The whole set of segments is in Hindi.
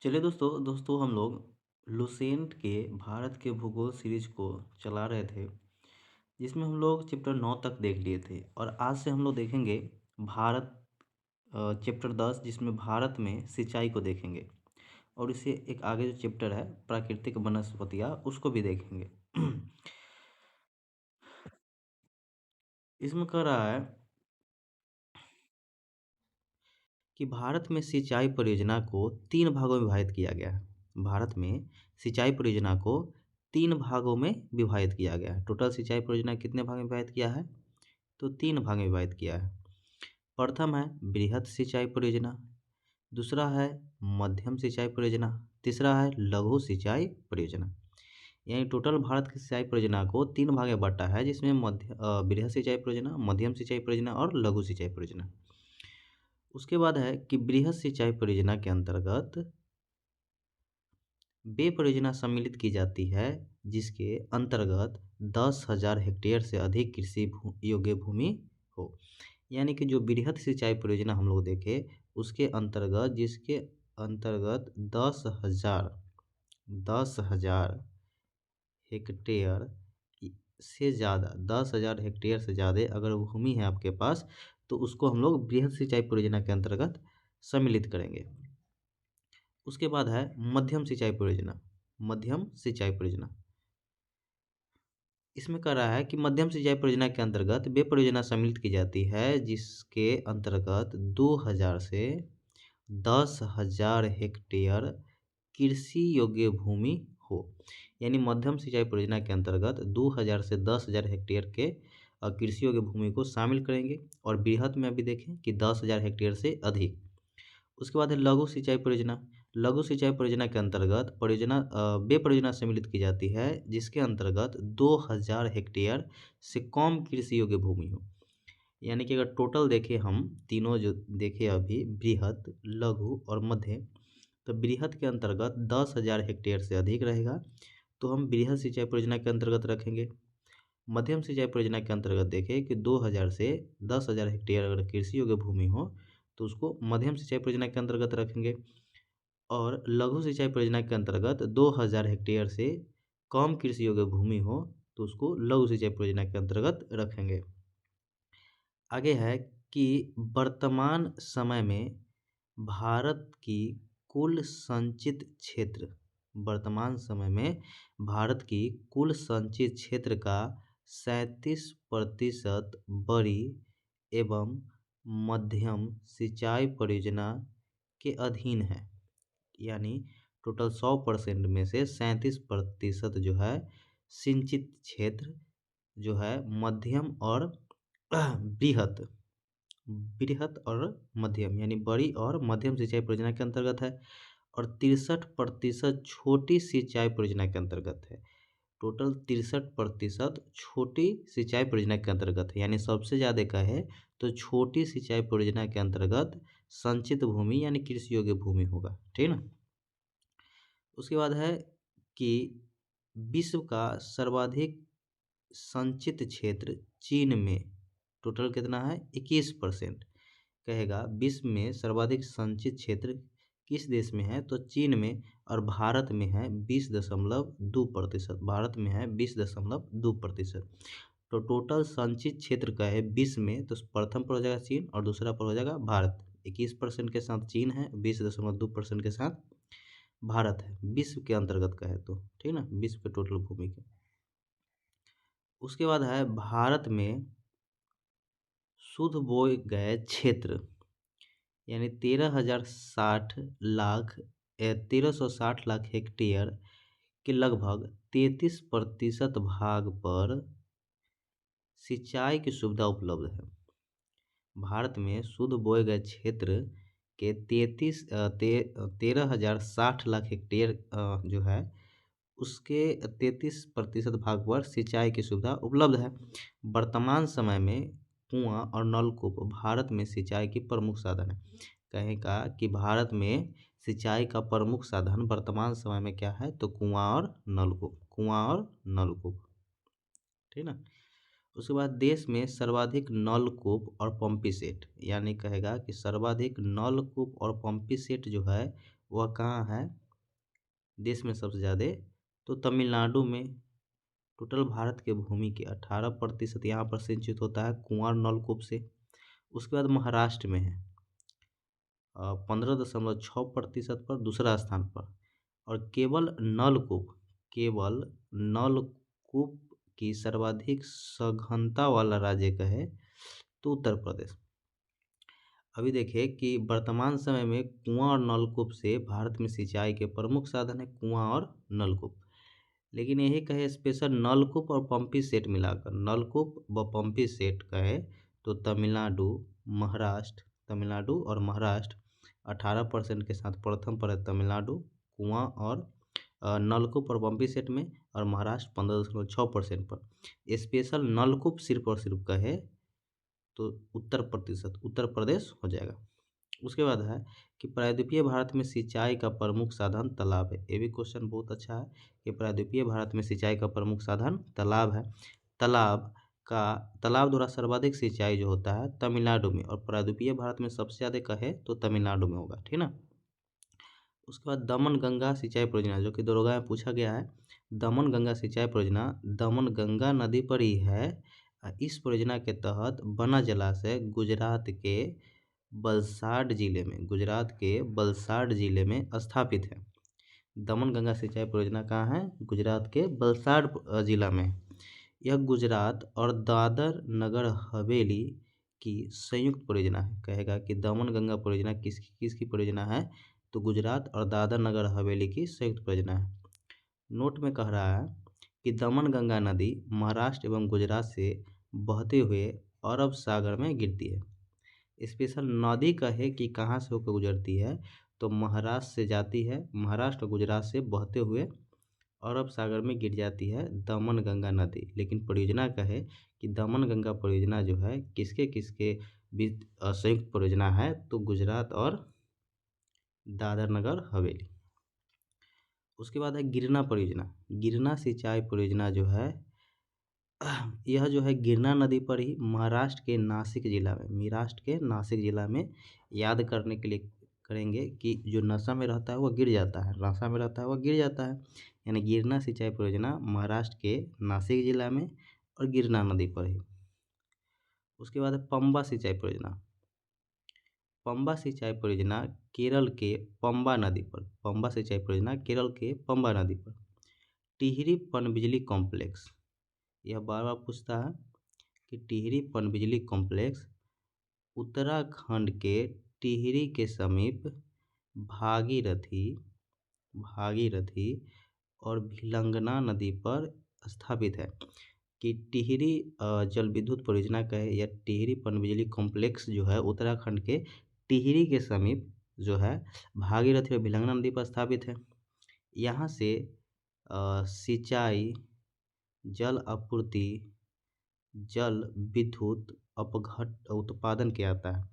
चलिए दोस्तों हम लोग लुसेंट के भारत के भूगोल सीरीज को चला रहे थे, जिसमें हम लोग चैप्टर 9 तक देख लिए थे। और आज से हम लोग देखेंगे भारत चैप्टर 10, जिसमें भारत में सिंचाई को देखेंगे। और इससे एक आगे जो चैप्टर है प्राकृतिक वनस्पतियाँ, उसको भी देखेंगे। इसमें कह रहा है कि भारत में सिंचाई परियोजना को 3 भागों में विभाजित किया गया है। भारत में सिंचाई परियोजना को 3 भागों में विभाजित किया गया है। टोटल सिंचाई परियोजना कितने भाग में विभाजित किया है? तो 3 भाग में विभाजित किया है। प्रथम है बृहद सिंचाई परियोजना, दूसरा है मध्यम सिंचाई परियोजना, तीसरा है लघु सिंचाई परियोजना। यानी टोटल भारत की सिंचाई परियोजना को 3 भाग में बांटा है, जिसमें बृहद सिंचाई परियोजना, मध्यम सिंचाई परियोजना और लघु सिंचाई परियोजना। उसके बाद है कि बृहद सिंचाई परियोजना के अंतर्गत वे परियोजना सम्मिलित की जाती है जिसके अंतर्गत 10,000 हेक्टेयर से अधिक कृषि योग्य भूमि हो। यानी कि जो बृहद सिंचाई परियोजना हम लोग देखे, उसके अंतर्गत जिसके अंतर्गत 10,000 हेक्टेयर से ज़्यादा 10,000 हेक्टेयर से ज़्यादा अगर भूमि है आपके पास, तो उसको हम लोग बृहद सिंचाई परियोजना के अंतर्गत सम्मिलित करेंगे। उसके बाद है मध्यम सिंचाई परियोजना। मध्यम सिंचाई परियोजना इसमें कह रहा है कि मध्यम सिंचाई परियोजना के अंतर्गत वे परियोजना सम्मिलित की जाती है जिसके अंतर्गत 2,000 से 10,000 हेक्टेयर कृषि योग्य भूमि हो। यानी मध्यम सिंचाई परियोजना के अंतर्गत 2,000 से 10,000 हेक्टेयर के कृषि योग्य भूमि को शामिल करेंगे। और बृहद में अभी देखें कि 10,000 हेक्टेयर से अधिक। उसके बाद है लघु सिंचाई परियोजना। लघु सिंचाई परियोजना के अंतर्गत वे परियोजना सम्मिलित की जाती है जिसके अंतर्गत 2,000 हेक्टेयर से कम कृषि योग्य भूमि हो। यानी कि अगर टोटल देखें, हम तीनों जो देखे अभी, बृहद, लघु और मध्य, तो बृहद के अंतर्गत 10,000 हेक्टेयर से अधिक रहेगा, तो हम बृहद सिंचाई परियोजना के अंतर्गत रखेंगे। मध्यम सिंचाई परियोजना के अंतर्गत देखें कि 2,000 से 10,000 हेक्टेयर अगर कृषि योग्य भूमि हो, तो उसको मध्यम सिंचाई परियोजना के अंतर्गत रखेंगे। और लघु सिंचाई परियोजना के अंतर्गत 2,000 हेक्टेयर से कम कृषि योग्य भूमि हो, तो उसको लघु सिंचाई परियोजना के अंतर्गत रखेंगे। आगे है कि वर्तमान समय में भारत की कुल संचित क्षेत्र वर्तमान समय में भारत की कुल संचित क्षेत्र का 37% बड़ी एवं मध्यम सिंचाई परियोजना के अधीन है। यानी टोटल 100% में से 37% जो है सिंचित क्षेत्र जो है मध्यम और बृहत बृहत और मध्यम, यानी बड़ी और मध्यम सिंचाई परियोजना के अंतर्गत है। और 63% छोटी सिंचाई परियोजना के अंतर्गत है। टोटल 63% छोटी सिंचाई परियोजना के अंतर्गत है। यानी सबसे ज़्यादा का है तो छोटी सिंचाई परियोजना के अंतर्गत संचित भूमि यानी कृषि योग्य भूमि होगा। ठीक ना। उसके बाद है कि विश्व का सर्वाधिक संचित क्षेत्र चीन में टोटल कितना है? 21%। कहेगा विश्व में सर्वाधिक संचित क्षेत्र किस देश में है? तो चीन में। और भारत में है 20.2%। भारत में है 20.2%। तो टोटल संचित क्षेत्र का है विश्व में, तो प्रथम पर हो जाएगा चीन और दूसरा पर हो जाएगा भारत। 21% के साथ चीन है, 20.2% के साथ भारत है, विश्व के अंतर्गत का है तो। ठीक ना, विश्व के टोटल भूमि के। उसके बाद है भारत में शुद्ध बोए गए क्षेत्र, यानी 13,060 लाख हेक्टेयर के लगभग 33% भाग पर सिंचाई की सुविधा उपलब्ध है। भारत में शुद्ध बोए गए क्षेत्र के 13,060 लाख हेक्टेयर जो है उसके 33% भाग पर सिंचाई की सुविधा उपलब्ध है। वर्तमान समय में कुआं और नलकूप भारत में सिंचाई की प्रमुख साधन है। कहेगा कि भारत में सिंचाई का प्रमुख साधन वर्तमान समय में क्या है? तो कुआं और नलकूप। ठीक ना। उसके बाद देश में सर्वाधिक नलकूप और पंपी सेट, यानी कहेगा कि सर्वाधिक नलकूप और पंपी सेट जो है वह कहाँ है देश में सबसे ज़्यादा? तो तमिलनाडु में। टोटल भारत के भूमि के 18% यहाँ पर सिंचित होता है कुआँ नलकूप से। उसके बाद महाराष्ट्र में है 15.6% पर दूसरा स्थान पर। और केवल नलकूप की सर्वाधिक सघनता वाला राज्य कहे तो उत्तर प्रदेश। अभी देखिए कि वर्तमान समय में कुआं और नलकूप से भारत में सिंचाई के प्रमुख साधन है कुआं और नलकूप। लेकिन यही कहे स्पेशल नलकूप और पंपी सेट मिलाकर, नलकूप व पंपी सेट कहे तो तमिलनाडु और महाराष्ट्र 18% के साथ प्रथम पर है तमिलनाडु कुआं और नलकूप और पंपी सेट में, और महाराष्ट्र 15.6% पर। स्पेशल नलकूप सिर्फ और सिर्फ कहे तो उत्तर प्रदेश हो जाएगा। उसके बाद है कि प्रायद्वीपीय भारत में सिंचाई का प्रमुख साधन तालाब है। ये भी क्वेश्चन बहुत अच्छा है कि प्रायद्वीपीय भारत में सिंचाई का प्रमुख साधन तालाब है। तालाब द्वारा सर्वाधिक सिंचाई जो होता है तमिलनाडु में, और प्रायद्वीपीय भारत में सबसे ज़्यादा कहे तो तमिलनाडु में होगा, ठीक ना। उसके बाद दमन गंगा सिंचाई परियोजना जो कि दरोगा में पूछा गया है। दमन गंगा सिंचाई परियोजना दमन गंगा नदी पर ही है। इस परियोजना के तहत बना जलाशय गुजरात के वलसाड जिले में स्थापित है। दमन गंगा सिंचाई परियोजना कहाँ है? गुजरात के वलसाड जिला में। यह गुजरात और दादर नगर हवेली की संयुक्त परियोजना है। कहेगा कि दमन गंगा परियोजना किसकी परियोजना है? तो गुजरात और दादर नगर हवेली की संयुक्त परियोजना है। नोट में कह रहा है कि दमन गंगा नदी महाराष्ट्र एवं गुजरात से बहते हुए अरब सागर में गिरती है। स्पेशल नदी कहे कि कहाँ से होकर गुजरती है तो महाराष्ट्र से जाती है, महाराष्ट्र और गुजरात से बहते हुए अरब सागर में गिर जाती है दमन गंगा नदी। लेकिन परियोजना कहे कि दमन गंगा परियोजना जो है किसके किसके बीच संयुक्त परियोजना है तो गुजरात और दादर नगर हवेली। उसके बाद है गिरना परियोजना। गिरना सिंचाई परियोजना जो है यह जो है गिरना नदी पर ही महाराष्ट्र के नासिक जिला में याद करने के लिए करेंगे कि जो नशा में रहता है वह गिर जाता है, नशा में रहता है वह गिर जाता है। यानी गिरना सिंचाई परियोजना महाराष्ट्र के नासिक जिला में और गिरना नदी पर ही। उसके बाद है पंबा सिंचाई परियोजना। पंबा सिंचाई परियोजना केरल के पंबा नदी पर। पंबा सिंचाई परियोजना केरल के पंबा नदी पर। टिहरी पनबिजली कॉम्प्लेक्स, यह बार बार पूछता है कि टिहरी पनबिजली कॉम्प्लेक्स उत्तराखंड के टिहरी के समीप भागीरथी और भिलंगना नदी पर स्थापित है। कि टिहरी जल विद्युत परियोजना का है या टिहरी पनबिजली कॉम्प्लेक्स जो है उत्तराखंड के टिहरी के समीप जो है भागीरथी और भिलंगना नदी पर स्थापित है। यहाँ से सिंचाई, जल आपूर्ति, जल विद्युत अपघट उत्पादन किया जाता है।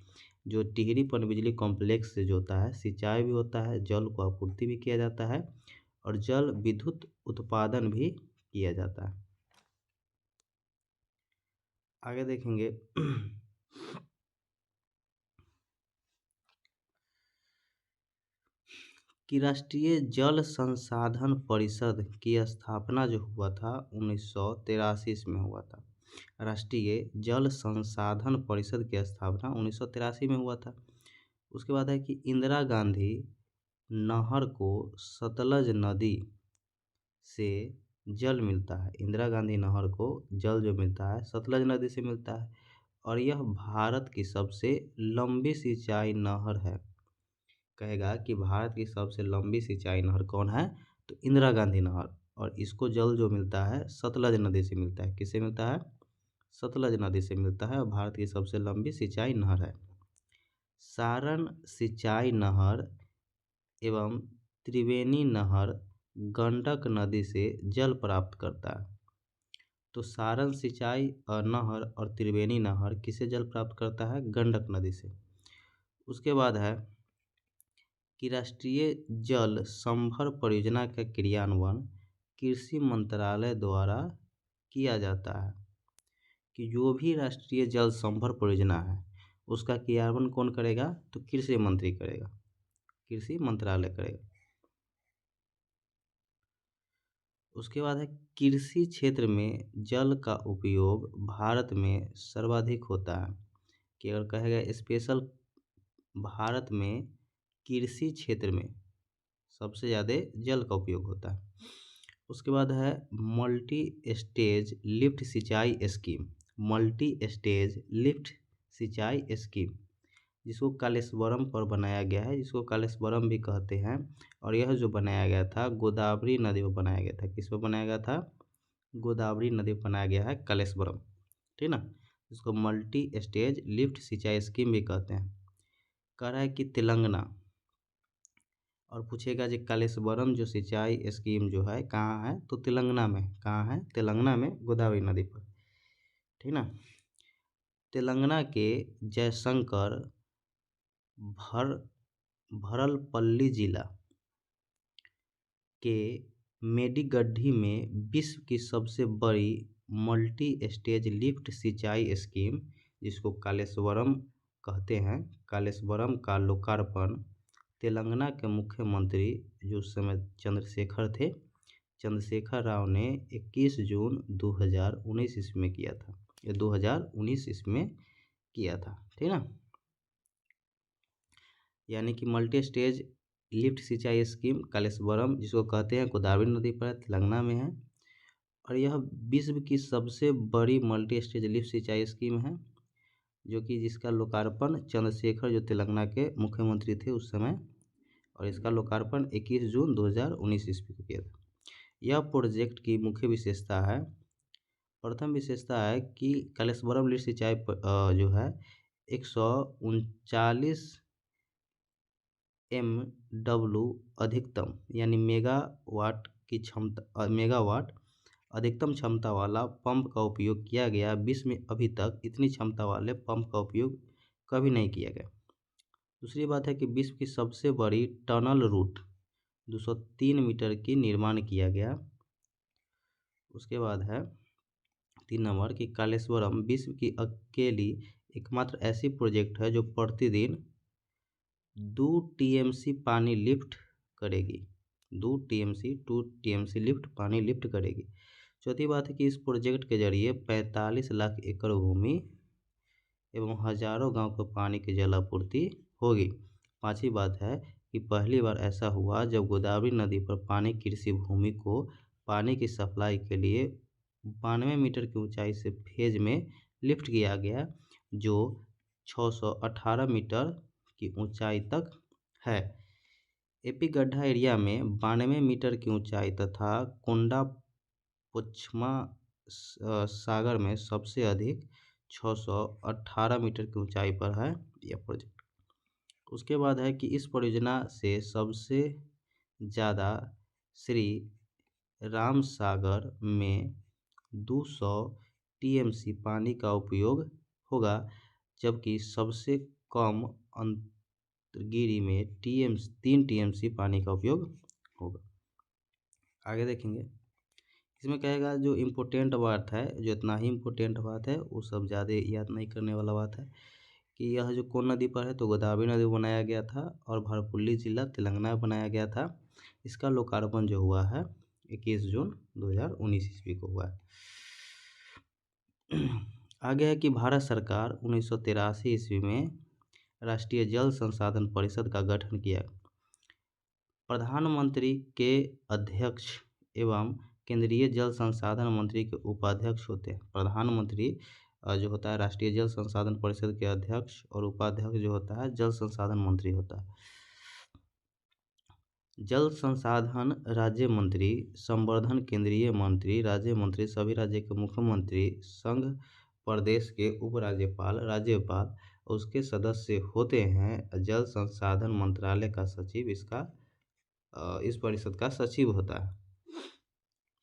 जो टिहरी पनबिजली कॉम्प्लेक्स से जो होता है सिंचाई भी होता है, जल को आपूर्ति भी किया जाता है और जल विद्युत उत्पादन भी किया जाता है। आगे देखेंगे कि राष्ट्रीय जल संसाधन परिषद की स्थापना जो हुआ था 1983 में हुआ था। राष्ट्रीय जल संसाधन परिषद की स्थापना 1983 में हुआ था। उसके बाद है कि इंदिरा गांधी नहर को सतलज नदी से जल मिलता है। इंदिरा गांधी नहर को जल जो मिलता है सतलज नदी से मिलता है और यह भारत की सबसे लंबी सिंचाई नहर है। कहेगा कि भारत की सबसे लंबी सिंचाई नहर कौन है तो इंदिरा गांधी नहर, और इसको जल जो मिलता है सतलज नदी से मिलता है। किससे मिलता है? सतलज नदी से मिलता है और भारत की सबसे लंबी सिंचाई नहर है। सारण सिंचाई नहर एवं त्रिवेणी नहर गंडक नदी से जल प्राप्त करता है। तो सारण सिंचाई नहर और त्रिवेणी नहर किससे जल प्राप्त करता है? गंडक नदी से। उसके बाद है कि राष्ट्रीय जल संभर परियोजना का क्रियान्वयन कृषि मंत्रालय द्वारा किया जाता है। कि जो भी राष्ट्रीय जल संभर परियोजना है उसका क्रियान्वयन कौन करेगा तो कृषि मंत्री करेगा। कृषि मंत्रालय करेगा। उसके बाद है कृषि क्षेत्र में जल का उपयोग भारत में सर्वाधिक होता है। कि अगर कहेगा स्पेशल भारत में कृषि क्षेत्र में सबसे ज़्यादा जल का उपयोग होता है। उसके बाद है मल्टी स्टेज लिफ्ट सिंचाई स्कीम। मल्टी स्टेज लिफ्ट सिंचाई स्कीम जिसको कालेश्वरम पर बनाया गया है, जिसको कालेश्वरम भी कहते हैं। और यह जो बनाया गया था गोदावरी नदी पर बनाया गया था। किस पर बनाया गया था? गोदावरी नदी पर बनाया गया है कालेश्वरम, ठीक ना। इसको मल्टी स्टेज लिफ्ट सिंचाई स्कीम भी कहते हैं। कह रहा है कि तेलंगाना, और पूछेगा जी कालेश्वरम जो सिंचाई स्कीम जो है कहाँ है, तो तेलंगाना में। कहाँ है? तेलंगाना में, गोदावरी नदी पर, ठीक ना। तेलंगाना के जयशंकर भर भरलपल्ली जिला के मेडिगड्डी में विश्व की सबसे बड़ी मल्टी स्टेज लिफ्ट सिंचाई स्कीम जिसको कालेश्वरम कहते हैं, कालेश्वरम का लोकार्पण तेलंगाना के मुख्यमंत्री जो उस समय चंद्रशेखर थे, चंद्रशेखर राव ने 21 जून 2019 ईस्वी में किया था। ये 2019 ईस्वी में किया था, ठीक ना। यानी कि मल्टी स्टेज लिफ्ट सिंचाई स्कीम कालेश्वरम जिसको कहते हैं गोदावरी नदी पर तेलंगाना में है। और यह विश्व की सबसे बड़ी मल्टी स्टेज लिफ्ट सिंचाई स्कीम है, जो कि जिसका लोकार्पण चंद्रशेखर जो तेलंगाना के मुख्यमंत्री थे उस समय, और इसका लोकार्पण 21 जून 2019 ईस्वी को किया था। यह प्रोजेक्ट की मुख्य विशेषता है, प्रथम विशेषता है कि कालेश्वरम लिफ्ट सिंचाई जो है 139 MW अधिकतम यानी मेगावाट की क्षमता, मेगावाट अधिकतम क्षमता वाला पंप का उपयोग किया गया। विश्व में अभी तक इतनी क्षमता वाले पंप का उपयोग कभी नहीं किया गया। दूसरी बात है कि विश्व की सबसे बड़ी टनल रूट 203 मीटर की निर्माण किया गया। उसके बाद है 3 नंबर कि कालेश्वरम विश्व की अकेली एकमात्र ऐसी प्रोजेक्ट है जो प्रतिदिन 2 TMC पानी लिफ्ट करेगी। 2 TMC लिफ्ट पानी लिफ्ट करेगी। चौथी बात है कि इस प्रोजेक्ट के जरिए 45 लाख एकड़ भूमि एवं हजारों गांव को पानी की जल आपूर्ति होगी। पांचवी बात है कि पहली बार ऐसा हुआ जब गोदावरी नदी पर पानी कृषि भूमि को पानी की सप्लाई के लिए 92 मीटर की ऊंचाई से फेज में लिफ्ट किया गया, जो 618 मीटर की ऊंचाई तक है। एपी गड्ढा एरिया में 92 मीटर की ऊंचाई तथा कोंडा पश्चिमा सागर में सबसे अधिक 618 मीटर की ऊंचाई पर है यह प्रोजेक्ट। उसके बाद है कि इस परियोजना से सबसे ज़्यादा श्री राम सागर में 200 TMC पानी का उपयोग होगा, जबकि सबसे कम अंतर्गिरी में 3 TMC पानी का उपयोग होगा। आगे देखेंगे, इसमें कहेगा जो इम्पोर्टेंट बात है, जो इतना ही इम्पोर्टेंट बात है वो सब ज़्यादा याद नहीं करने वाला बात है कि यह जो कौन नदी पर है, तो गोदावरी नदी बनाया गया था और भरतपुर जिला तेलंगाना में बनाया गया था। इसका लोकार्पण जो हुआ है 21 जून 2019 ईस्वी को हुआ है। आगे है कि भारत सरकार 1983 ईस्वी में राष्ट्रीय जल संसाधन परिषद का गठन किया। प्रधानमंत्री के अध्यक्ष एवं केंद्रीय जल संसाधन मंत्री के उपाध्यक्ष होते हैं। प्रधानमंत्री जो होता है राष्ट्रीय जल संसाधन परिषद के अध्यक्ष, और उपाध्यक्ष जो होता है जल संसाधन मंत्री होता है। जल संसाधन राज्य मंत्री, संवर्धन केंद्रीय मंत्री, राज्य मंत्री, सभी राज्य के मुख्यमंत्री, संघ प्रदेश के उपराज्यपाल, राज्यपाल उसके सदस्य होते हैं। जल संसाधन मंत्रालय का सचिव इस परिषद का सचिव होता है,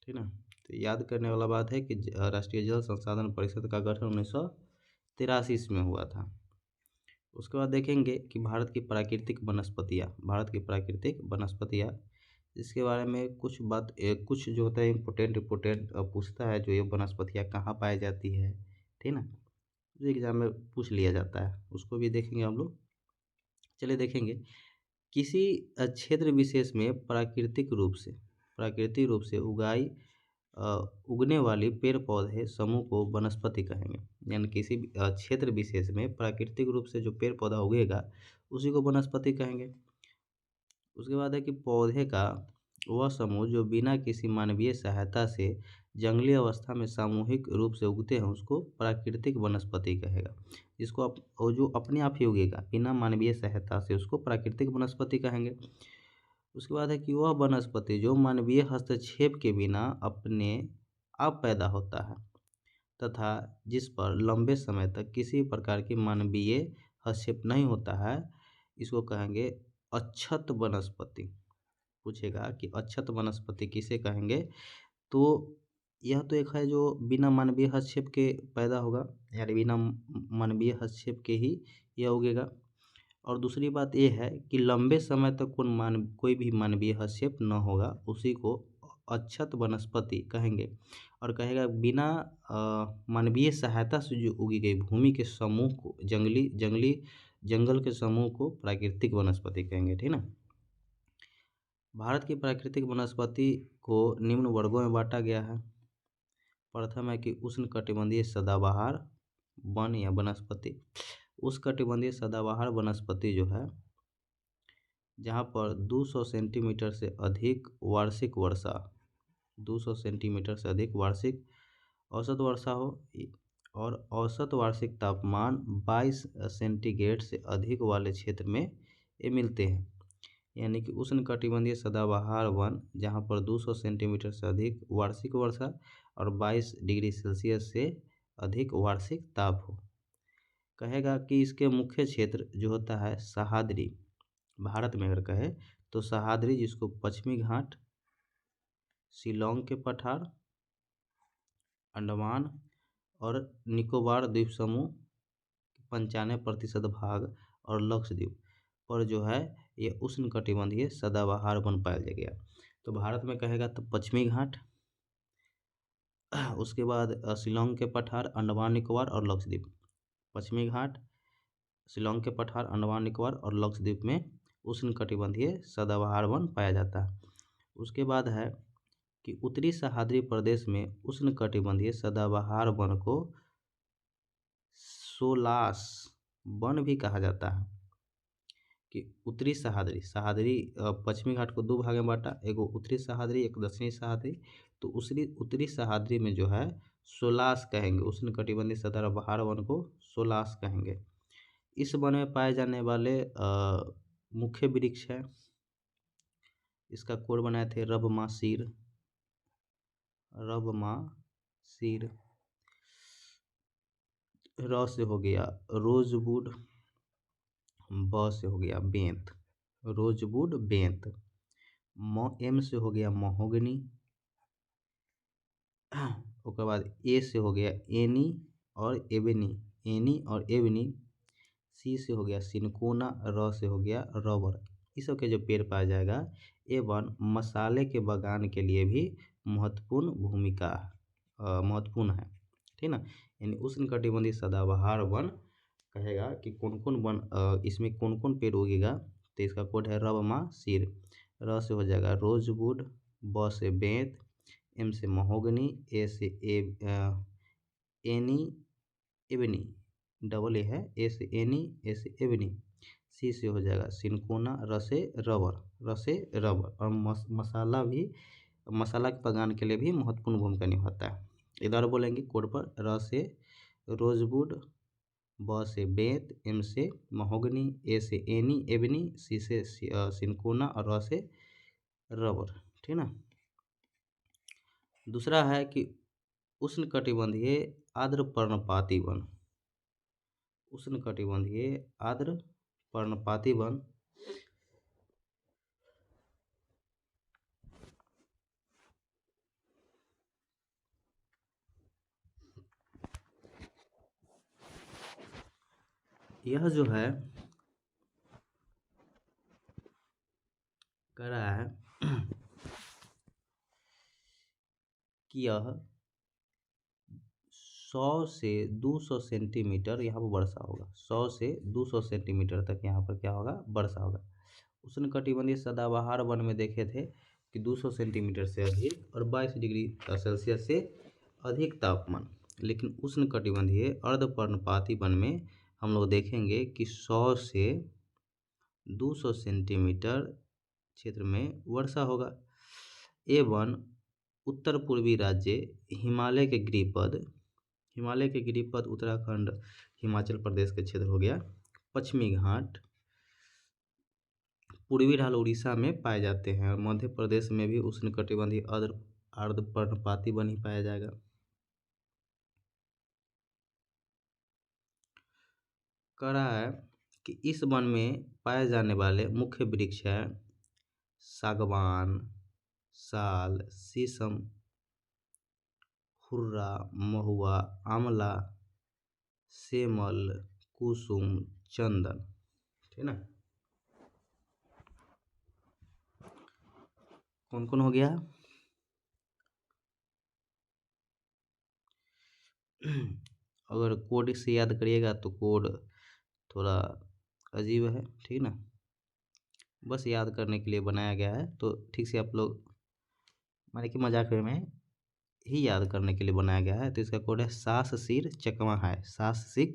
ठीक ना। तो याद करने वाला बात है कि राष्ट्रीय जल संसाधन परिषद का गठन 1983 में हुआ था। उसके बाद देखेंगे कि भारत की प्राकृतिक वनस्पतियाँ, इसके बारे में कुछ कुछ जो होता है इम्पोर्टेंट पूछता है, जो ये वनस्पतियाँ कहाँ पाई जाती है, ठीक ना, जो एग्जाम में पूछ लिया जाता है, उसको भी देखेंगे हम लोग। चलिए देखेंगे किसी क्षेत्र विशेष में प्राकृतिक रूप से उगने वाली पेड़ पौधे समूह को वनस्पति कहेंगे। यानी किसी भी क्षेत्र विशेष में प्राकृतिक रूप से जो पेड़ पौधा उगेगा उसी को वनस्पति कहेंगे। उसके बाद है कि पौधे का वह समूह जो बिना किसी मानवीय सहायता से जंगली अवस्था में सामूहिक रूप से उगते हैं उसको प्राकृतिक वनस्पति कहेगा। और जो अपने आप ही उगेगा बिना मानवीय सहायता से उसको प्राकृतिक वनस्पति कहेंगे। उसके बाद है कि वह वनस्पति जो मानवीय हस्तक्षेप के बिना अपने आप पैदा होता है तथा जिस पर लंबे समय तक किसी प्रकार की मानवीय हस्तक्षेप नहीं होता है, इसको कहेंगे अक्षत वनस्पति। पूछेगा कि अक्षत वनस्पति किसे कहेंगे, तो यह तो एक है जो बिना मानवीय हस्तक्षेप के पैदा होगा, यानी बिना मानवीय हस्तक्षेप के ही यह उगेगा। और दूसरी बात यह है कि लंबे समय तक कोई भी मानवीय हस्तक्षेप न होगा, उसी को अक्षत वनस्पति कहेंगे। और कहेगा बिना मानवीय सहायता से जो उगी गई भूमि के समूह को जंगल के समूह को प्राकृतिक वनस्पति कहेंगे। ठीक ना। भारत की प्राकृतिक वनस्पति को निम्न वर्गों में बांटा गया है। प्रथम है कि उष्णकटिबंधीय सदाबहार वन या वनस्पति। उष्णकटिबंधीय सदाबहार वनस्पति जो है जहाँ पर 200 सेंटीमीटर से अधिक वार्षिक वर्षा 200 सेंटीमीटर से अधिक वार्षिक औसत वर्षा हो और औसत वार्षिक तापमान 22 सेंटीग्रेड से अधिक वाले क्षेत्र में ये मिलते हैं। यानी कि उष्णकटिबंधीय सदाबहार वन जहाँ पर 200 सेंटीमीटर से अधिक वार्षिक वर्षा और 22 डिग्री सेल्सियस से अधिक वार्षिक ताप हो। कहेगा कि इसके मुख्य क्षेत्र जो होता है सह्याद्री, भारत में अगर कहे तो सह्याद्री, जिसको पश्चिमी घाट, शिलोंग के पठार, अंडमान और निकोबार द्वीप समूह 95% भाग और लक्षद्वीप पर जो है ये उष्णकटिबंधीय सदाबहार वन पाया गया। तो भारत में कहेगा तो पश्चिमी घाट, उसके बाद शिलोंग के पठार, अंडमान निकोबार और लक्षद्वीप। पश्चिमी घाट, शिलोंग के पठार, अंडमान निकोबार और लक्षद्वीप में उष्णकटिबंधीय सदाबहार वन पाया जाता है। उसके बाद है कि उत्तरी सह्याद्री प्रदेश में उष्णकटिबंधीय सदाबहार वन को सोलास वन भी कहा जाता है। कि उत्तरी सह्याद्री पश्चिमी घाट को दो भाग में बांटा, एक उत्तरी सह्याद्री एक दक्षिणी सह्याद्री। तो उत्तरी सह्याद्री में जो है सोलास कहेंगे, उष्णकटिबंधीय सदाबहार वन को सोलास कहेंगे। इस वन में पाए जाने वाले मुख्य वृक्ष है, इसका कोड बनाए थे रबमासीर। र से हो गया रोजवुड, ब से हो गया बेंत, रोजवुड बेंत। एम से हो गया महोगनी, उसके बाद ए से हो गया एनी और एबनी, सी से हो गया सिनकोना, र से हो गया रबर। इस सब के जो पेड़ पाया जाएगा एवं मसाले के बागान के लिए भी महत्वपूर्ण है। ठीक ना। यानी उष्णकटिबंधीय सदाबहार वन कहेगा कि कौन कौन वन इसमें कौन कौन पेड़ उगेगा, तो इसका कोड है रबमासीर। र से हो जाएगा रोजवुड, ब से बेंत, एम से महोगनी, ए से एनी एबनी, डबल ए है, ए से एनी, ए से एबनी, सी से हो जाएगा सिनकोना, र से रबर। और मसाला के बागान के लिए भी महत्वपूर्ण भूमिका निभाता है। इधर बोलेंगे कोड पर, र से रोजवुड, ब से बेंत, एम से महोगनी, ए से एनी एबनी, सी से सिनकोना और र से रबर। ठीक ना। दूसरा है कि उष्णकटिबंधीय आर्द्र पर्णपाती वन। उष्णकटिबंधीय आर्द्र पर्णपाती वन यह जो है कह रहा है कि यह 100 से 200 सेंटीमीटर यहाँ पर वर्षा होगा। 100 से 200 सेंटीमीटर तक यहाँ पर क्या होगा, वर्षा होगा। उष्णकटिबंधीय सदाबहार वन में देखे थे कि 200 सेंटीमीटर से अधिक और 22 डिग्री सेल्सियस से अधिक तापमान। लेकिन उष्णकटिबंधीय अर्धपर्णपाती वन में हम लोग देखेंगे कि 100 से 200 सेंटीमीटर क्षेत्र में वर्षा होगा। एवं उत्तर पूर्वी राज्य हिमालय के गिरिपद उत्तराखंड हिमाचल प्रदेश के क्षेत्र हो गया, पश्चिमी घाट पूर्वी ढाल उड़ीसा में पाए जाते हैं और मध्य प्रदेश में भी उष्णकटिबंधीय अर्धपर्णपाती वन ही पाया जाएगा। कह रहा है कि इस वन में पाए जाने वाले मुख्य वृक्ष है सागवान, साल, शीशम, हुर्रा, महुआ, आंवला, सेमल, कुसुम, चंदन। ठीक ना, कौन कौन हो गया? अगर कोड से याद करिएगा तो कोड थोड़ा अजीब है, ठीक ना, बस याद करने के लिए बनाया गया है। तो ठीक से आप लोग माने कि मजाक में ही याद करने के लिए बनाया गया है। तो इसका कोड है सास सिर चकमा है, सास सिर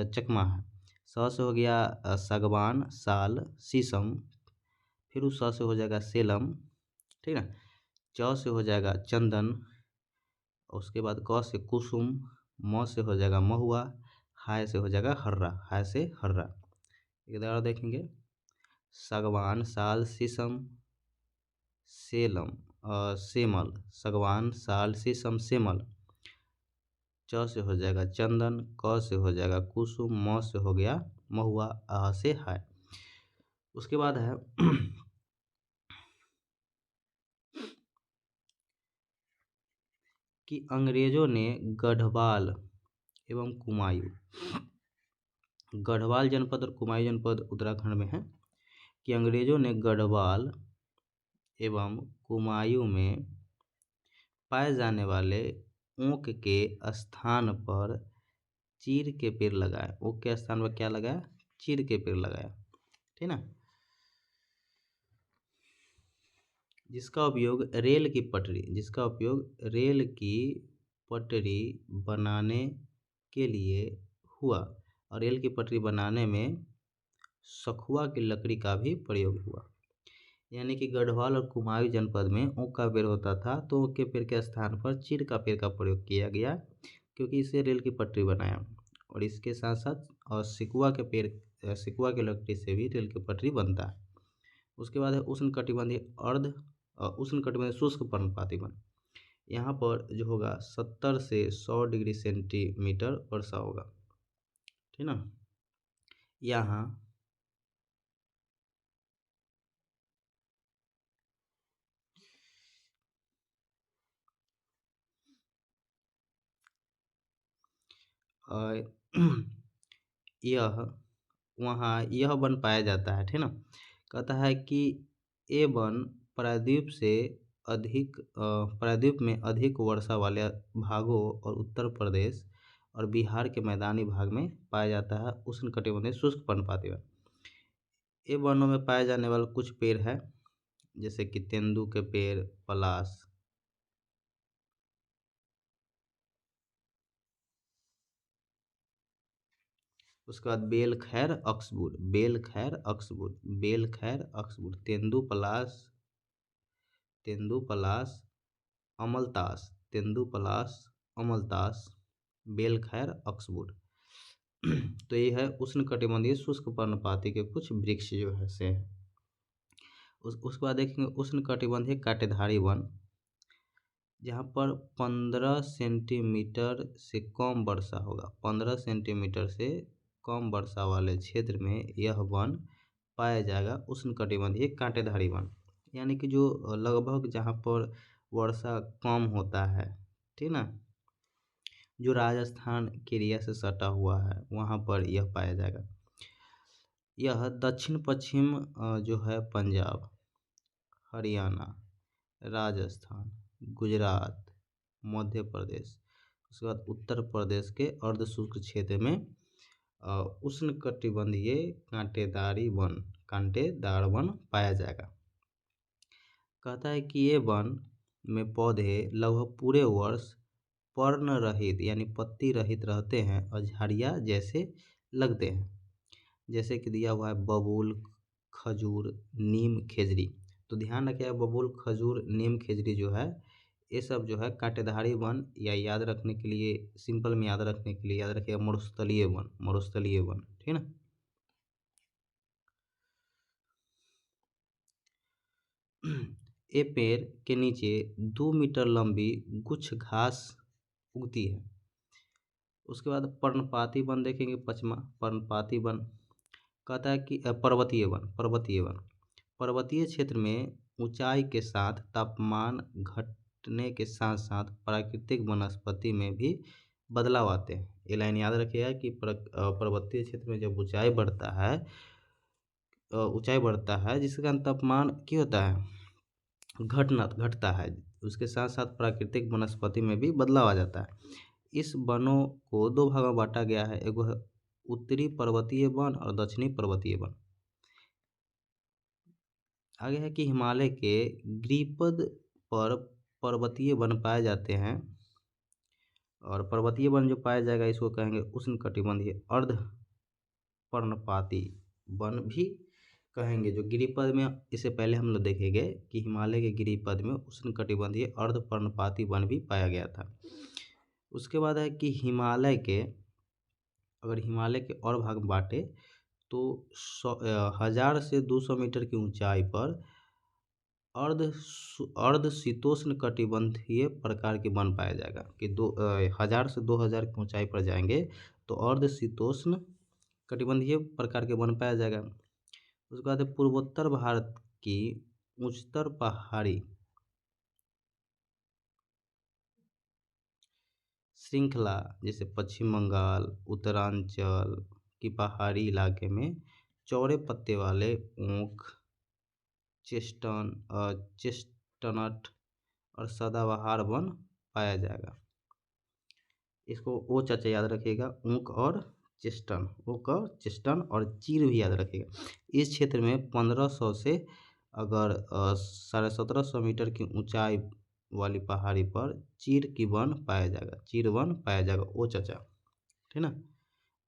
चकमा है। स से हो गया सागवान, साल, शीशम, फिर उस स से हो जाएगा सेलम, ठीक ना। च से हो जाएगा चंदन, उसके बाद क से कुसुम, म से हो जाएगा महुआ, हाय से हो जाएगा हर्रा, हाय से हर्रा। इधर देखेंगे सागवान, साल, शीशम, सेलम, सेमल, सागवान, साल, शीशम, सेमल। च से हो जाएगा चंदन, क से हो जाएगा कुसुम, म से हो गया महुआ, आ से हाय। उसके बाद है कि अंग्रेजों ने गढ़वाल एवं कुमायूं, गढ़वाल जनपद और कुमायूं जनपद उत्तराखंड में है, कि अंग्रेजों ने गढ़वाल एवं कुमायूं में पाए जाने वाले ऊख के स्थान पर चीर के पेड़ लगाए। ऊख के स्थान पर क्या लगाया? चीर के पेड़ लगाया, ठीक ना। जिसका उपयोग रेल की पटरी बनाने के लिए हुआ और रेल की पटरी बनाने में सखुआ की लकड़ी का भी प्रयोग हुआ। यानी कि गढ़वाल और कुमायूं जनपद में ऊख का पेड़ होता था, तो ऊख के पेड़ के स्थान पर चीड़ का पेड़ का प्रयोग किया गया, क्योंकि इससे रेल की पटरी बनाया। और इसके साथ साथ और सिकुआ की लकड़ी से भी रेल की पटरी बनता है। उसके बाद है उष्णकटिबंधीय शुष्क पर्णपाती वन। यहाँ पर जो होगा 70 से 100 डिग्री सेंटीमीटर वर्षा होगा, ठीक ना। यहाँ यह वन पाया जाता है, ठीक ना। कहता है कि ये वन प्रायद्वीप में अधिक वर्षा वाले भागों और उत्तर प्रदेश और बिहार के मैदानी भाग में पाया जाता है उष्णकटिबंधीय शुष्क पर्णपाती वन। ये वनों में पाए जाने वाले कुछ पेड़ है, जैसे कि तेंदू के पेड़, पलाश, उसके बाद बेल, खैर, अक्सबुर, तेंदू पलाश, अमलतास, बेल, खैर, अक्सबुर। तो ये है उष्णकटिबंधीय शुष्क पर्णपाती के कुछ वृक्ष जो है से हैं। उसके बाद देखेंगे उष्णकटिबंधीय कांटेधारी वन, जहाँ पर 15 सेंटीमीटर से कम वर्षा होगा। 15 सेंटीमीटर से कम वर्षा वाले क्षेत्र में यह वन पाया जाएगा उष्णकटिबंधीय कांटेधारी वन। यानी कि जो लगभग जहाँ पर वर्षा कम होता है, ठीक ना, जो राजस्थान के एरिया से सटा हुआ है, वहाँ पर यह पाया जाएगा। यह दक्षिण पश्चिम जो है पंजाब, हरियाणा, राजस्थान, गुजरात, मध्य प्रदेश, उसके बाद उत्तर प्रदेश के अर्धशुष्क क्षेत्र में उष्णकटिबंधीय कांटेदारी वन कांटेदार वन पाया जाएगा। कहता है कि ये वन में पौधे लगभग पूरे वर्ष पर्ण रहित यानी पत्ती रहित रहते हैं और झाड़ियाँ जैसे लगते हैं। जैसे कि दिया हुआ है बबूल, खजूर, नीम, खेजड़ी। तो ध्यान रखिएगा बबूल, खजूर, नीम, खेजड़ी जो है ये सब जो है कांटेदारी वन, या याद रखने के लिए सिंपल में याद रखने के लिए याद रखिएगा मरुस्थलीय वन, मरुस्थलीय वन, ठीक है ना। ये पेड़ के नीचे 2 मीटर लंबी कुछ घास उगती है। उसके बाद पर्णपाती वन देखेंगे, पचमा पर्णपाती वन कहता है कि पर्वतीय वन, पर्वतीय वन पर्वतीय क्षेत्र में ऊंचाई के साथ तापमान घटने के साथ साथ प्राकृतिक वनस्पति में भी बदलाव आते हैं। ये लाइन याद रखिएगा कि पर्वतीय क्षेत्र में जब ऊंचाई बढ़ता है जिसके कारण तापमान क्या होता है, घटता है। उसके साथ साथ प्राकृतिक वनस्पति में भी बदलाव आ जाता है। इस वनों को दो भागों में बांटा गया है, एक है उत्तरी पर्वतीय वन और दक्षिणी पर्वतीय वन। आगे है कि हिमालय के गिरिपद पर पर्वतीय वन पाए जाते हैं, और पर्वतीय वन जो पाया जाएगा इसको कहेंगे उष्णकटिबंधीय अर्ध पर्णपाती वन भी कहेंगे। जो गिरिपद में, इससे पहले हम लोग देखेंगे कि हिमालय के गिरिपद में उष्णकटिबंधीय अर्ध पर्णपाती वन भी पाया गया था। उसके बाद है कि अगर हिमालय के और भाग बांटे तो 1000 से 200 मीटर की ऊंचाई पर अर्ध शीतोष्ण कटिबंधीय प्रकार के वन पाया जाएगा। कि 1000 से 2000 की ऊंचाई पर जाएंगे तो अर्ध शीतोष्ण कटिबंधीय प्रकार के वन पाया जाएगा। उसके बाद पूर्वोत्तर भारत की उच्चतर पहाड़ी श्रृंखला जैसे पश्चिम बंगाल, उत्तरांचल की पहाड़ी इलाके में चौड़े पत्ते वाले ऊख, चेस्टनट और सदाबहार वन पाया जाएगा। इसको ओ चाचा याद रखिएगा, ऊख और चेस्टन और चीर भी याद रखिएगा। इस क्षेत्र में 1500 से अगर 1750 मीटर की ऊंचाई वाली पहाड़ी पर चीर वन पाया जाएगा, ओ चाचा, ठीक ना।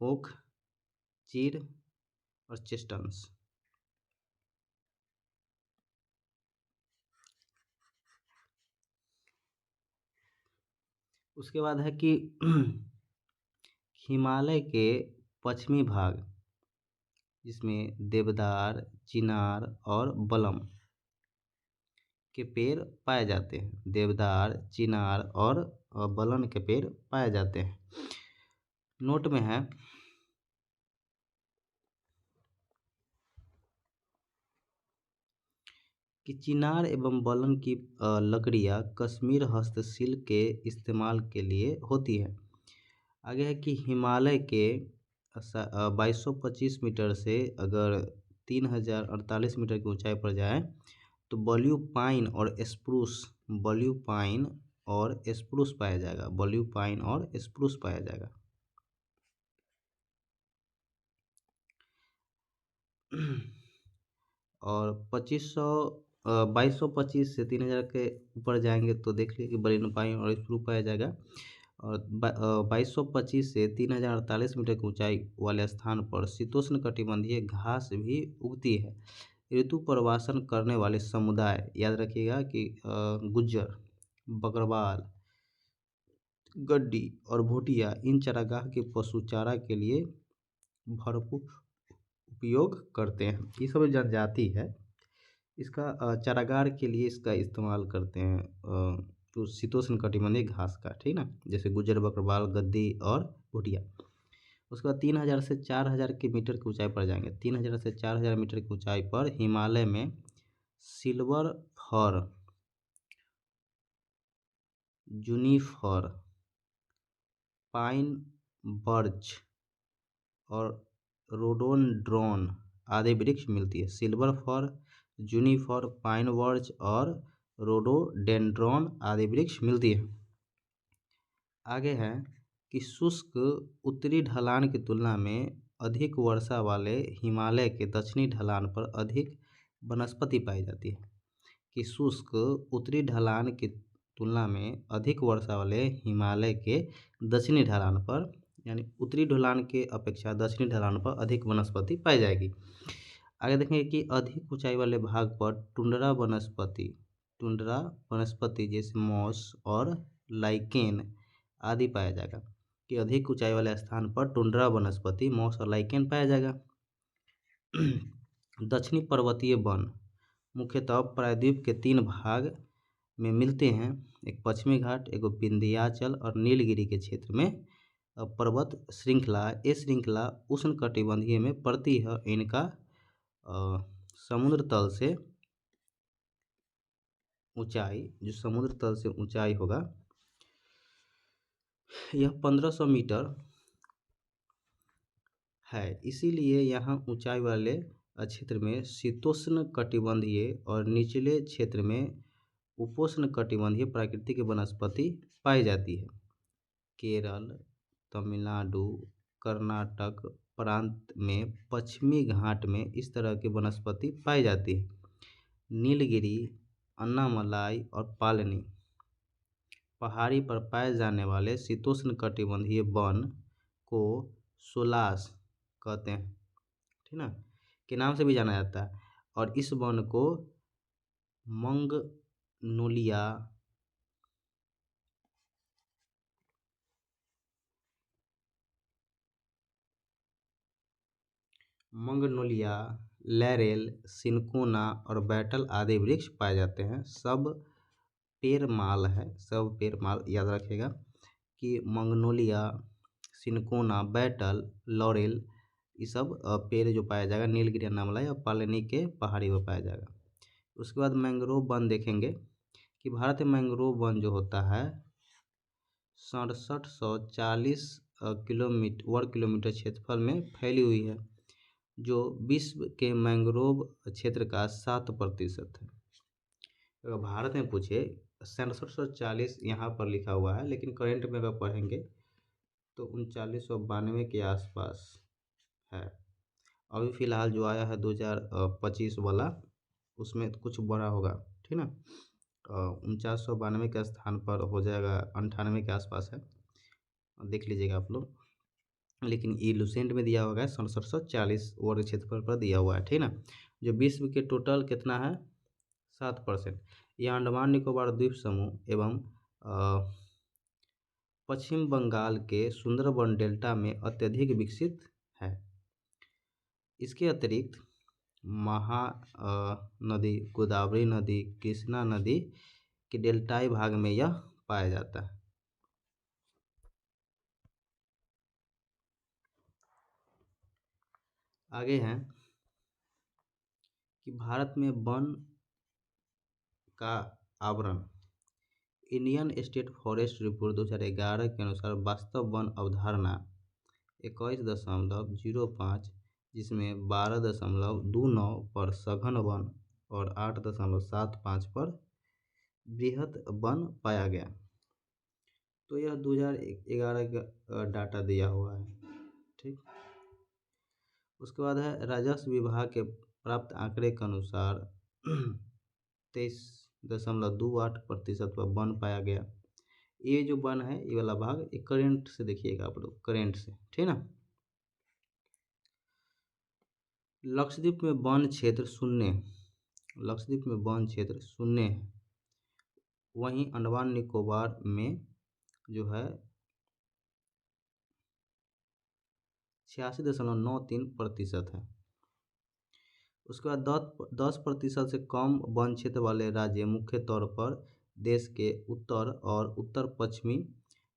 ऊख, चीर और चेस्टन्स। उसके बाद है कि हिमालय के पश्चिमी भाग जिसमें देवदार, चिनार और बलम के पेड़ पाए जाते हैं। देवदार, चिनार और बलन के पेड़ पाए जाते हैं। नोट में है कि चिनार एवं बलन की लकड़ियाँ कश्मीर हस्तशिल्प के इस्तेमाल के लिए होती है। आगे है कि हिमालय के 2225 मीटर से अगर 3048 मीटर की ऊंचाई पर जाए तो बल्यू पाइन और स्प्रूस पाया जाएगा। और 2225 से 3000 के ऊपर जाएंगे तो देख लीजिए कि बल्यू पाइन और स्प्रूस पाया जाएगा। और 2225 से 3048 मीटर की ऊंचाई वाले स्थान पर शीतोष्ण कटिबंधीय घास भी उगती है। ऋतु प्रवासन करने वाले समुदाय याद रखिएगा कि गुज्जर, बकरवाल, गड्डी और भूटिया इन चारागाह के पशु चारा के लिए भरपूर उपयोग करते हैं। ये सब जनजाति है, इसका चारागाह के लिए इसका इस्तेमाल करते हैं, तो शीतोष्ण कटिबंधीय घास का, ठीक ना, जैसे गुज्जर, बकरवाल, गद्दी और भूटिया। उसके बाद 3000 से 4000 की मीटर की ऊंचाई पर जाएंगे। 3000 से 4000 मीटर की ऊंचाई पर हिमालय में सिल्वर फर, जूनिफर, पाइन बर्च और रोडोडेंड्रॉन आदि वृक्ष मिलती है। सिल्वर फर, जूनिफर, पाइन बर्च और रोडोडेंड्रॉन आदि वृक्ष मिलती है। आगे है कि शुष्क उत्तरी ढलान की तुलना में अधिक वर्षा वाले हिमालय के दक्षिणी ढलान पर अधिक वनस्पति पाई जाती है। कि शुष्क उत्तरी ढलान की तुलना में अधिक वर्षा वाले हिमालय के दक्षिणी ढलान पर, यानी उत्तरी ढलान के अपेक्षा दक्षिणी ढलान पर अधिक वनस्पति पाई जाएगी। आगे देखेंगे कि अधिक ऊंचाई वाले भाग पर टुंड्रा वनस्पति जैसे मॉस और लाइकेन आदि पाया जाएगा। कि अधिक ऊंचाई वाले स्थान पर टुंड्रा वनस्पति, मॉस और लाइकेन पाया जाएगा। दक्षिणी पर्वतीय वन मुख्यतः प्रायद्वीप के 3 भाग में मिलते हैं। एक पश्चिमी घाट, एक विंध्याचल और नीलगिरी के क्षेत्र में पर्वत श्रृंखला। ये श्रृंखला उष्णकटिबंधीय में पड़ती है। इनका समुद्र तल से ऊंचाई, जो समुद्र तल से ऊंचाई होगा, यह 1500 मीटर है। इसीलिए यहाँ ऊंचाई वाले क्षेत्र में शीतोष्ण कटिबंधीय और निचले क्षेत्र में उपोष्ण कटिबंधीय प्राकृतिक वनस्पति पाई जाती है। केरल, तमिलनाडु, कर्नाटक प्रांत में पश्चिमी घाट में इस तरह की वनस्पति पाई जाती है। नीलगिरी, अन्नामलाई और पालनी पहाड़ी पर पाए जाने वाले शीतोष्ण कटिबंधीय वन को सोलास कहते हैं, ठीक ना, के नाम से भी जाना जाता है। और इस वन को मंगनोलिया, लैरेल, सिनकोना और बैटल आदि वृक्ष पाए जाते हैं। सब पेरमाल है, सब पेरमाल याद रखिएगा। कि मंगनोलिया, सिनकोना, बैटल, लॉरेल, ये सब पेड़ जो पाया जाएगा नीलगिरी, अन्नामलाई और पालनी के पहाड़ी पर पाया जाएगा। उसके बाद मैंग्रोव वन देखेंगे कि भारत में मैंग्रोव वन जो होता है 6740 वर्ग किलोमीटर क्षेत्रफल में फैली हुई है, जो विश्व के मैंग्रोव क्षेत्र का 7% है। अगर भारत में पूछे 6740 यहाँ पर लिखा हुआ है, लेकिन करेंट में अगर पढ़ेंगे तो 3992 के आसपास है। अभी फ़िलहाल जो आया है 2025 वाला, उसमें कुछ बड़ा होगा, ठीक ना। 4992 के स्थान पर हो जाएगा, 98 के आसपास है, देख लीजिएगा आप लोग। लेकिन ये लुसेंट में दिया हुआ है 6740 वर्ग क्षेत्रफल पर दिया हुआ है, ठीक ना। जो विश्व के टोटल कितना है 7%। यह अंडमान निकोबार द्वीप समूह एवं पश्चिम बंगाल के सुंदरबन डेल्टा में अत्यधिक विकसित है। इसके अतिरिक्त महानदी, गोदावरी नदी, कृष्णा नदी के डेल्टाई भाग में यह पाया जाता है। आगे हैं कि भारत में वन का आवरण। इंडियन स्टेट फॉरेस्ट रिपोर्ट 2011 के अनुसार वास्तव वन अवधारणा 21.05, जिसमें 12.29 पर सघन वन और 8.75 पर बृहत वन पाया गया। तो यह 2011 का डाटा दिया हुआ है, ठीक। उसके बाद है राजस्व विभाग के प्राप्त आंकड़े के अनुसार 23.28% पर वन पाया गया। ये जो वन है, ये वाला भाग, ये करेंट से देखिएगा आप लोग, करेंट से, ठीक ना। लक्षद्वीप में वन क्षेत्र शून्य, लक्षद्वीप में वन क्षेत्र शून्य है। वहीं अंडमान निकोबार में जो है 86.93% है। उसके बाद 10% से कम वन क्षेत्र वाले राज्य मुख्य तौर पर देश के उत्तर और उत्तर पश्चिमी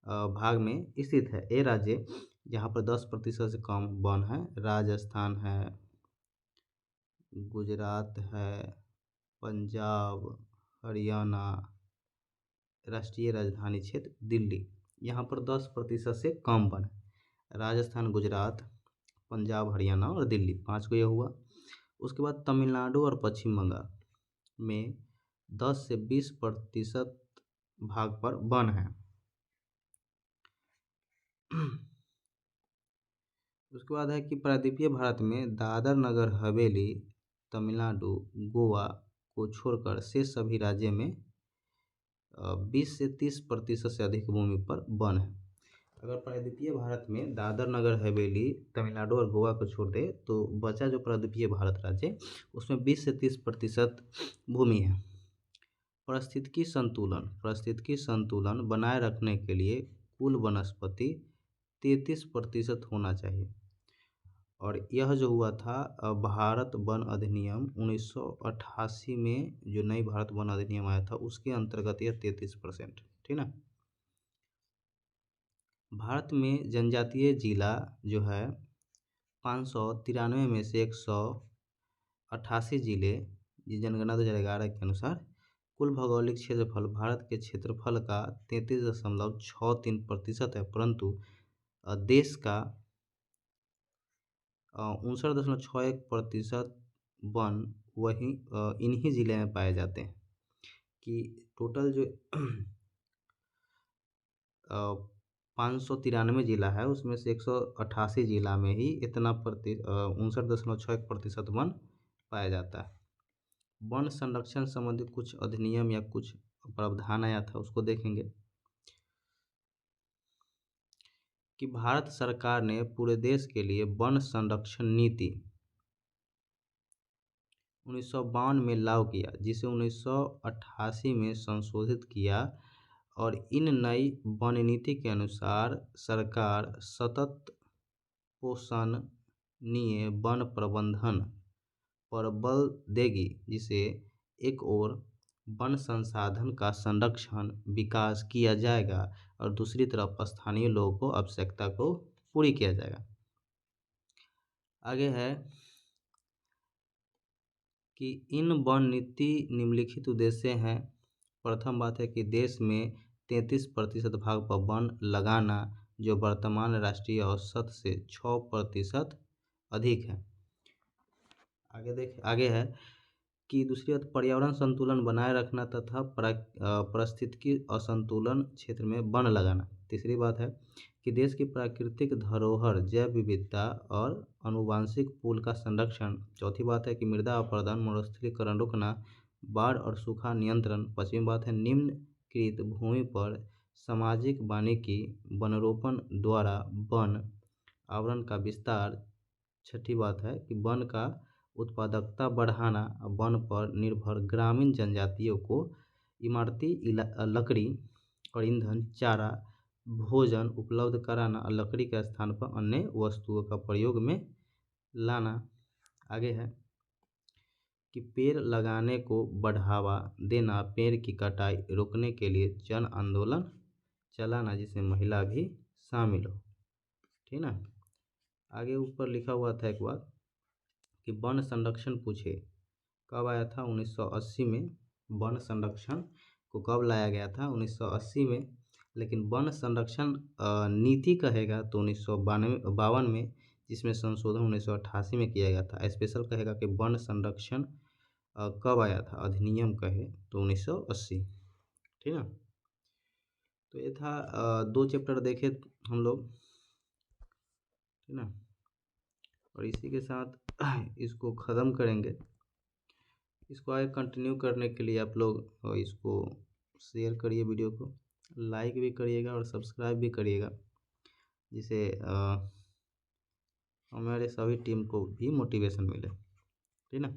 भाग में स्थित है। ये राज्य जहाँ पर 10% से कम वन है, राजस्थान है, गुजरात है, पंजाब, हरियाणा, राष्ट्रीय राजधानी क्षेत्र दिल्ली, यहाँ पर 10% से कम वन है। राजस्थान, गुजरात, पंजाब, हरियाणा और दिल्ली, 5 को यह हुआ। उसके बाद तमिलनाडु और पश्चिम बंगाल में 10 से 20% भाग पर वन है। उसके बाद है कि प्रायद्वीपीय भारत में दादर नगर हवेली, तमिलनाडु, गोवा को छोड़कर शेष सभी राज्य में 20 से 30% से अधिक भूमि पर वन है। अगर प्रायद्वीपीय भारत में दादर नगर हवेली, तमिलनाडु और गोवा को छोड़ दे तो बचा जो प्रायद्वीपीय भारत राज्य उसमें 20 से 30% भूमि है। पारिस्थितिकी संतुलन बनाए रखने के लिए कुल वनस्पति 33% होना चाहिए। और यह जो हुआ था भारत वन अधिनियम 1988 में, जो नई भारत वन अधिनियम आया था उसके अंतर्गत यह 33%, ठीक ना। भारत में जनजातीय जिला जो है 593 में से 188 जिले, जनगणना 2011 के अनुसार कुल भौगोलिक क्षेत्रफल भारत के क्षेत्रफल का 33.63% है, परंतु देश का 59.61% वन वही इन्हीं जिले में पाए जाते हैं। कि टोटल जो 593 जिला है उसमें से 188 जिला में ही इतना 59.61% वन पाया जाता है। वन संरक्षण संबंधी कुछ अधिनियम या कुछ प्रावधान आया था उसको देखेंगे कि भारत सरकार ने पूरे देश के लिए वन संरक्षण नीति 1952 में लागू किया, जिसे 1988 में संशोधित किया। और इन नई वन नीति के अनुसार सरकार सतत पोषणीय वन प्रबंधन पर बल देगी, जिसे एक ओर वन संसाधन का संरक्षण विकास किया जाएगा और दूसरी तरफ स्थानीय लोगों को आवश्यकता को पूरी किया जाएगा। आगे है कि इन वन नीति निम्नलिखित उद्देश्य हैं। प्रथम बात है कि देश में 33% भाग पर वन लगाना, जो वर्तमान राष्ट्रीय औसत से 6% अधिक है। आगे है कि दूसरी बात पर्यावरण संतुलन बनाए रखना तथा पारिस्थितिकी असंतुलन क्षेत्र में वन लगाना। तीसरी बात है कि देश की प्राकृतिक धरोहर, जैव विविधता और आनुवंशिक पूल का संरक्षण। चौथी बात है कि मृदा अपरदन, मरुस्थलीकरण रोकना, बाढ़ और सूखा नियंत्रण। पांचवी बात है निम्नकृत भूमि पर सामाजिक वानिकी वनरोपण द्वारा वन आवरण का विस्तार। छठी बात है कि वन का उत्पादकता बढ़ाना, वन पर निर्भर ग्रामीण जनजातियों को इमारती लकड़ी और ईंधन, चारा, भोजन उपलब्ध कराना और लकड़ी के स्थान पर अन्य वस्तुओं का प्रयोग में लाना। आगे है कि पेड़ लगाने को बढ़ावा देना, पेड़ की कटाई रोकने के लिए जन आंदोलन चलाना, जिसमें महिला भी शामिल हो, ठीक ना। आगे ऊपर लिखा हुआ था एक बात कि वन संरक्षण पूछे कब आया था, 1980 में। वन संरक्षण को कब लाया गया था, 1980 में। लेकिन वन संरक्षण नीति कहेगा तो 1952 में, जिसमें संशोधन 1988 में किया गया था। स्पेशल कहेगा कि वन संरक्षण कब आया था, अधिनियम कहे तो 1980, ठीक ना। तो ये था 2 चैप्टर देखे हम लोग, ठीक ना। और इसी के साथ इसको ख़त्म करेंगे। इसको आगे कंटिन्यू करने के लिए आप लोग इसको शेयर करिए, वीडियो को लाइक भी करिएगा और सब्सक्राइब भी करिएगा, जिससे हमारे सभी टीम को भी मोटिवेशन मिले, ठीक ना।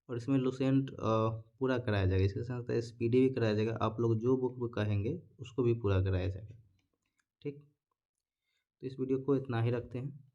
और इसमें लुसेंट पूरा कराया जाएगा, इसके साथ SPD भी कराया जाएगा। आप लोग जो बुक भी कहेंगे उसको भी पूरा कराया जाएगा, ठीक। तो इस वीडियो को इतना ही रखते हैं।